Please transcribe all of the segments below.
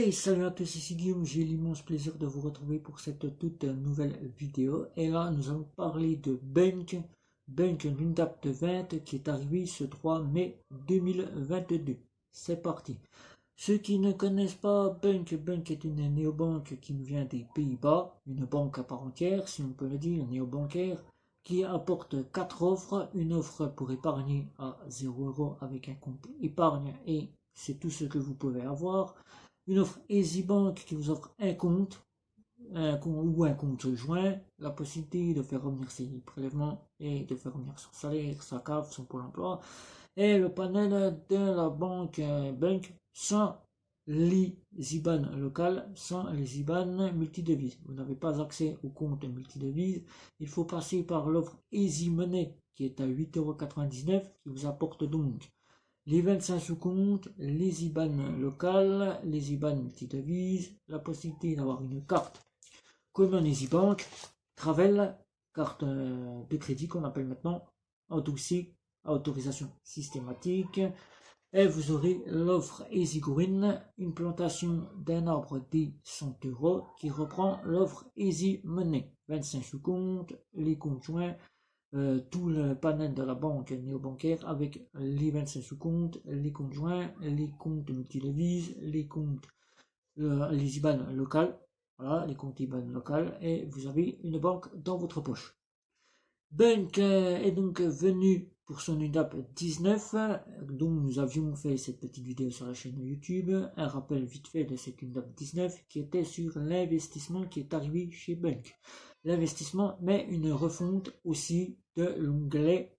Hey, salut à tous, ici Guillaume, j'ai l'immense plaisir de vous retrouver pour cette toute nouvelle vidéo. Et là, nous allons parler de Bunk, d'une date de 20 qui est arrivée ce 3 mai 2022. C'est parti. Ceux qui ne connaissent pas Bunk est une néobanque qui nous vient des Pays-Bas, une banque à part entière, si on peut le dire, néobancaire, qui apporte 4 offres. Une offre pour épargner à 0 € avec un compte épargne et c'est tout ce que vous pouvez avoir. Une offre EasyBank qui vous offre un compte ou un compte joint, la possibilité de faire revenir ses prélèvements et de faire revenir son salaire, sa CAF, son pôle emploi, et le panel de la banque Bunk sans les IBAN locales, sans les IBAN multidevises. Vous n'avez pas accès au compte multidevises, il faut passer par l'offre Easy Money qui est à 8,99 € qui vous apporte donc les 25 sous-comptes, les IBAN locales, les IBAN multidevises, la possibilité d'avoir une carte comme un EasyBank, Travel, carte de crédit qu'on appelle maintenant, Auto-C, autorisation systématique, et vous aurez l'offre Easy Green, une plantation d'un arbre des 100 € qui reprend l'offre Easy Money, 25 sous-comptes, les comptes joints, tout le panel de la banque néobancaire avec les 25 sous-comptes, les comptes joints, les comptes multidevises, les comptes, les IBAN locales, voilà, les comptes IBAN locales, et vous avez une banque dans votre poche. Bunk est donc venu pour son UNDAP 19, dont nous avions fait cette petite vidéo sur la chaîne YouTube. Un rappel vite fait de cette UNDAP 19 qui était sur l'investissement qui est arrivé chez Bunk. L'investissement, mais une refonte aussi de l'onglet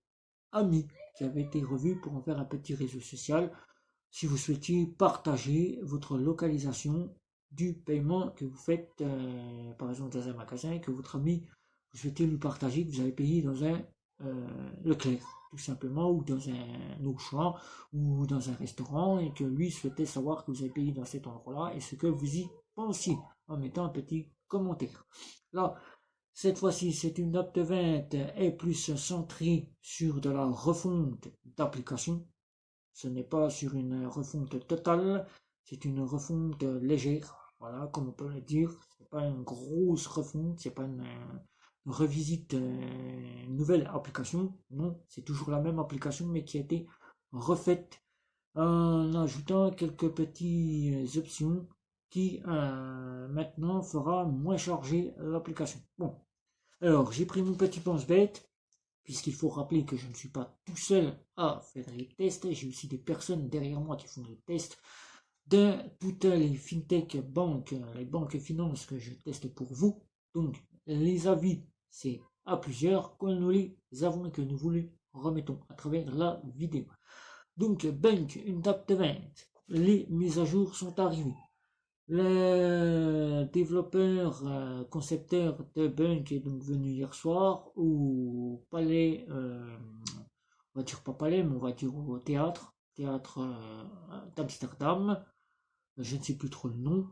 Amis qui avait été revu pour en faire un petit réseau social si vous souhaitiez partager votre localisation du paiement que vous faites par exemple dans un magasin que votre ami vous souhaitez lui partager que vous avez payé dans un Leclerc tout simplement, ou dans un Auchan ou dans un restaurant, et que lui souhaitait savoir que vous avez payé dans cet endroit là et ce que vous y pensiez en mettant un petit commentaire. Là, cette fois-ci, c'est une date de 20 et plus centrée sur de la refonte d'application. Ce n'est pas sur une refonte totale, c'est une refonte légère, voilà, comme on peut le dire. C'est pas une grosse refonte, c'est pas une revisite, une nouvelle application. Non, c'est toujours la même application, mais qui a été refaite en ajoutant quelques petites options qui maintenant fera moins charger l'application. Bon, alors j'ai pris mon petit pense-bête, puisqu'il faut rappeler que je ne suis pas tout seul à faire les tests, j'ai aussi des personnes derrière moi qui font les tests de toutes les fintech banques, les banques finances que je teste pour vous. Donc les avis, c'est à plusieurs que nous les avons et que nous vous les remettons à travers la vidéo. Donc Bunk, une date de 20, les mises à jour sont arrivées. Le développeur, concepteur de Bunk est donc venu hier soir au palais, on va dire pas palais, mais on va dire au théâtre d'Amsterdam, je ne sais plus trop le nom,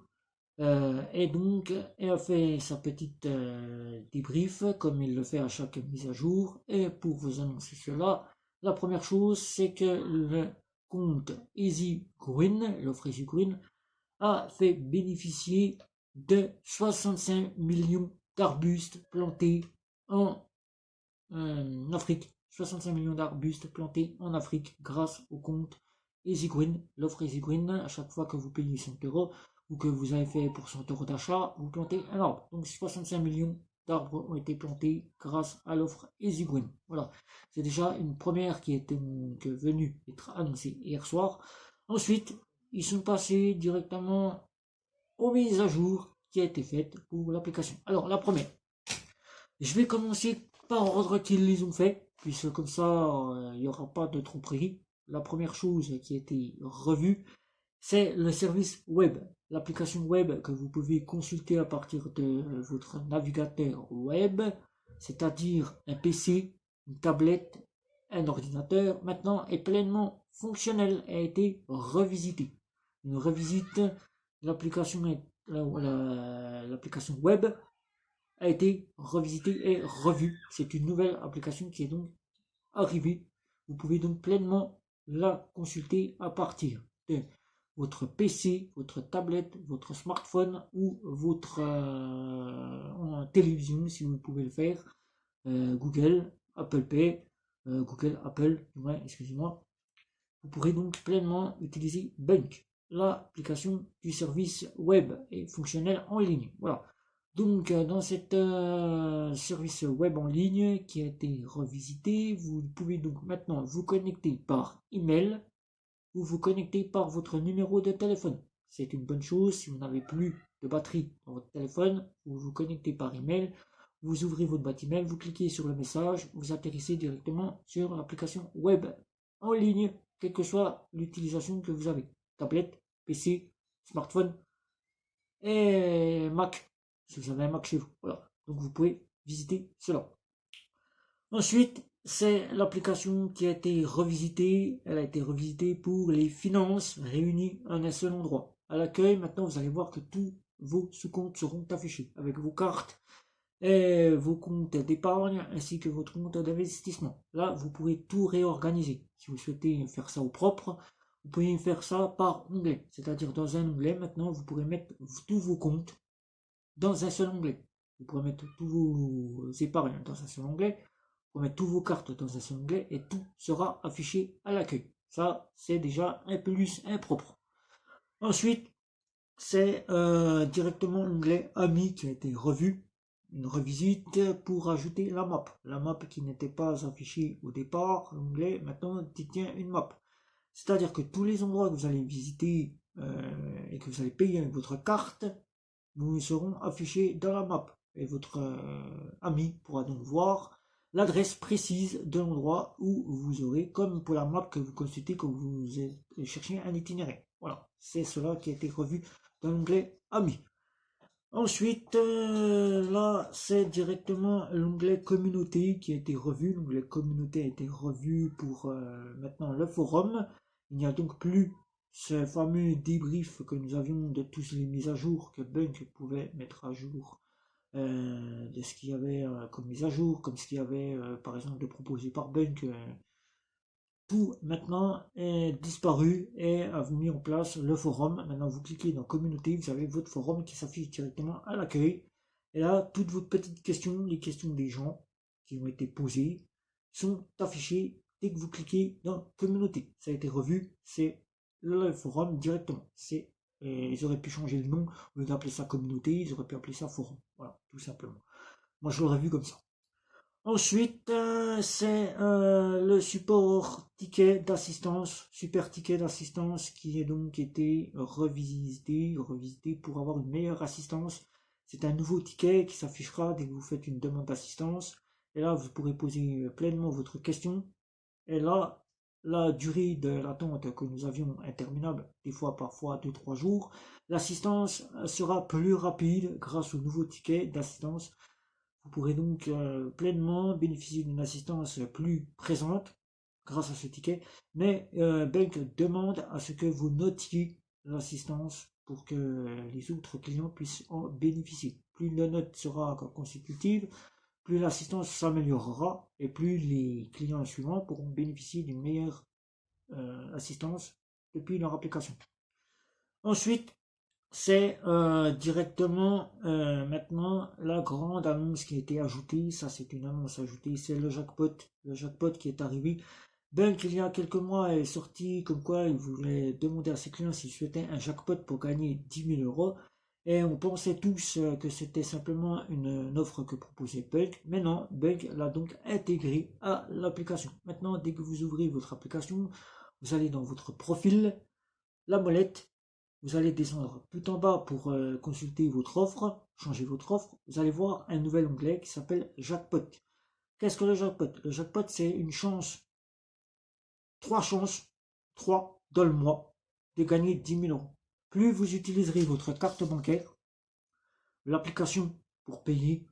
et donc il a fait sa petite débrief comme il le fait à chaque mise à jour. Et pour vous annoncer cela, la première chose, c'est que le compte Easy Green, l'offre Easy Green, a fait bénéficier de 65 millions d'arbustes plantés en Afrique. 65 millions d'arbustes plantés en Afrique grâce au compte Easy Green, l'offre Easy Green. À chaque fois que vous payez 100 € ou que vous avez fait pour 100 € d'achat, vous plantez un arbre. Donc 65 millions d'arbres ont été plantés grâce à l'offre Easy Green. Voilà, c'est déjà une première qui est venue être annoncée hier soir. Ensuite, ils sont passés directement aux mises à jour qui a été faite pour l'application. Alors la première, je vais commencer par ordre qu'ils les ont fait, puisque comme ça il n'y aura pas de tromperie. La première chose qui a été revue, c'est le service web, l'application web que vous pouvez consulter à partir de votre navigateur web, c'est-à-dire un PC, une tablette, un ordinateur, maintenant est pleinement fonctionnel et a été revisité. Une revisite, l'application web a été revisitée et revue. C'est une nouvelle application qui est donc arrivée. Vous pouvez donc pleinement la consulter à partir de votre PC, votre tablette, votre smartphone ou votre télévision si vous pouvez le faire. Google, Apple Pay, Google, Apple, ouais, excusez-moi. Vous pourrez donc pleinement utiliser Bunk, l'application du service web et fonctionnel en ligne. Voilà. Donc dans cette service web en ligne qui a été revisité, vous pouvez donc maintenant vous connecter par email ou vous connecter par votre numéro de téléphone. C'est une bonne chose si vous n'avez plus de batterie dans votre téléphone, vous vous connectez par email, vous ouvrez votre boîte email, vous cliquez sur le message, vous atterrissez directement sur l'application web en ligne, quelle que soit l'utilisation que vous avez. Tablette, PC, smartphone et Mac, si vous avez un Mac chez vous. Voilà. Donc vous pouvez visiter cela. Ensuite, c'est l'application qui a été revisitée. Elle a été revisitée pour les finances réunies en un seul endroit. À l'accueil, maintenant, vous allez voir que tous vos sous-comptes seront affichés avec vos cartes et vos comptes d'épargne ainsi que votre compte d'investissement. Là, vous pourrez tout réorganiser. Si vous souhaitez faire ça au propre, vous pouvez faire ça par onglet. C'est-à-dire dans un onglet, maintenant, vous pourrez mettre tous vos comptes dans un seul onglet. Vous pourrez mettre tous vos épargnes dans un seul onglet. Vous mettre toutes vos cartes dans un seul onglet et tout sera affiché à l'accueil. Ça, c'est déjà un plus impropre. Ensuite, c'est directement l'onglet Amis qui a été revu, une revisite pour ajouter la map. La map qui n'était pas affichée au départ, l'onglet maintenant détient une map. C'est-à-dire que tous les endroits que vous allez visiter et que vous allez payer avec votre carte, vous seront affichés dans la map. Et votre ami pourra donc voir l'adresse précise de l'endroit où vous aurez, comme pour la map que vous consultez quand vous cherchez un itinéraire. Voilà, c'est cela qui a été revu dans l'onglet Amis. Ensuite, là, c'est directement l'onglet Communauté qui a été revu. L'onglet Communauté a été revu pour maintenant le forum. Il n'y a donc plus ce fameux débrief que nous avions de toutes les mises à jour que Bunk pouvait mettre à jour de ce qu'il y avait comme mise à jour, comme ce qu'il y avait par exemple de proposé par Bunk. Tout maintenant est disparu et a mis en place le forum. Maintenant vous cliquez dans communauté, vous avez votre forum qui s'affiche directement à l'accueil. Et là, toutes vos petites questions, les questions des gens qui ont été posées, sont affichées dès que vous cliquez dans communauté. Ça a été revu, c'est le forum directement. Ils auraient pu changer le nom, au lieu d'appeler ça communauté, ils auraient pu appeler ça forum. Voilà, tout simplement. Moi je l'aurais vu comme ça. Ensuite, c'est le support ticket d'assistance, super ticket d'assistance qui est donc été revisité pour avoir une meilleure assistance. C'est un nouveau ticket qui s'affichera dès que vous faites une demande d'assistance. Et là, vous pourrez poser pleinement votre question. Et là, la durée de l'attente que nous avions interminable, des fois parfois 2-3 jours, l'assistance sera plus rapide grâce au nouveau ticket d'assistance. Vous pourrez donc pleinement bénéficier d'une assistance plus présente grâce à ce ticket, mais Bunk demande à ce que vous notiez l'assistance pour que les autres clients puissent en bénéficier. Plus la note sera consécutive, plus l'assistance s'améliorera et plus les clients suivants pourront bénéficier d'une meilleure assistance depuis leur application. Ensuite, c'est directement maintenant la grande annonce qui a été ajoutée. Ça, c'est une annonce ajoutée, c'est le jackpot. Le jackpot qui est arrivé. Bunk, il y a quelques mois, est sorti comme quoi il voulait demander à ses clients s'ils souhaitaient un jackpot pour gagner 10 000 euros. Et on pensait tous que c'était simplement une offre que proposait Bunk. Mais non, Bunk l'a donc intégré à l'application. Maintenant, dès que vous ouvrez votre application, vous allez dans votre profil, la molette. Vous allez descendre tout en bas pour consulter votre offre, changer votre offre. Vous allez voir un nouvel onglet qui s'appelle Jackpot. Qu'est-ce que le jackpot? Le jackpot, c'est une chance, 3 chances, 3 dans le mois, de gagner 10 000 euros. Plus vous utiliserez votre carte bancaire, l'application pour payer,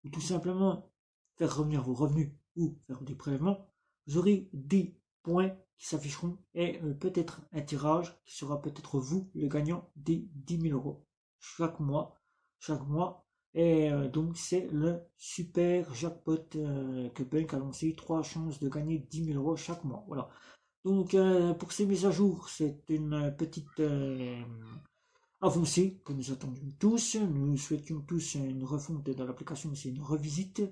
ou tout simplement faire revenir vos revenus ou faire des prélèvements, vous aurez des points qui s'afficheront et peut-être un tirage qui sera peut-être vous le gagnant des 10 000 euros chaque mois. Et donc c'est le super jackpot que Bunk a lancé, 3 chances de gagner 10 000 euros chaque mois. Voilà. Donc pour ces mises à jour, c'est une petite avancée que nous attendions tous. Nous souhaitions tous une refonte de l'application, c'est une revisite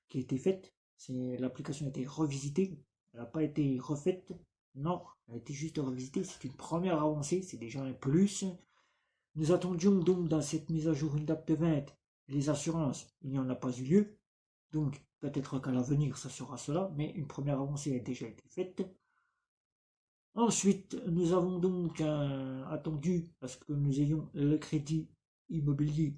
qui a été faite. L'application a été revisitée, elle n'a pas été refaite. Non, elle a été juste revisitée. C'est une première avancée, c'est déjà un plus. Nous attendions donc dans cette mise à jour UNDAP 20 les assurances. Il n'y en a pas eu lieu. Donc peut-être qu'à l'avenir ça sera cela, mais une première avancée a déjà été faite. Ensuite, nous avons donc attendu à ce que nous ayons le crédit immobilier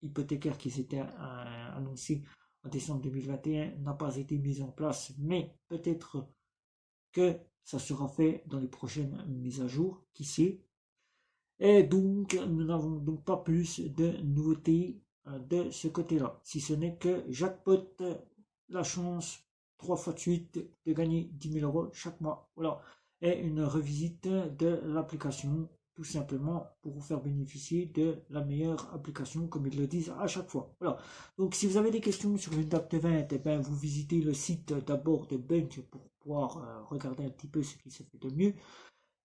hypothécaire qui s'était annoncé en décembre 2021 n'a pas été mis en place, mais peut-être que ça sera fait dans les prochaines mises à jour, qui sait. Et donc, nous n'avons donc pas plus de nouveautés de ce côté-là, si ce n'est que jackpot, la chance 3 fois de suite de gagner 10 000 euros chaque mois. Voilà, et une revisite de l'application, tout simplement pour vous faire bénéficier de la meilleure application, comme ils le disent à chaque fois. Voilà, donc si vous avez des questions sur une DAP 20, eh ben, vous visitez le site d'abord de Bunch pour pouvoir regarder un petit peu ce qui se fait de mieux.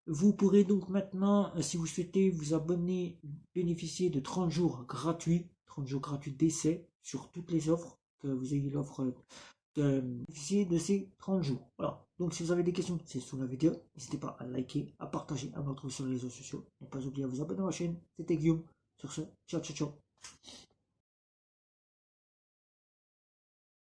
Vous pourrez donc maintenant, si vous souhaitez vous abonner, bénéficier de 30 jours gratuits, 30 jours gratuits d'essai sur toutes les offres, que vous ayez l'offre de bénéficier de ces 30 jours. Voilà. Donc si vous avez des questions, c'est sous la vidéo. N'hésitez pas à liker, à partager, à me retrouver sur les réseaux sociaux. Ne pas oublier à vous abonner à ma chaîne. C'était Guillaume. Sur ce, ciao ciao ciao.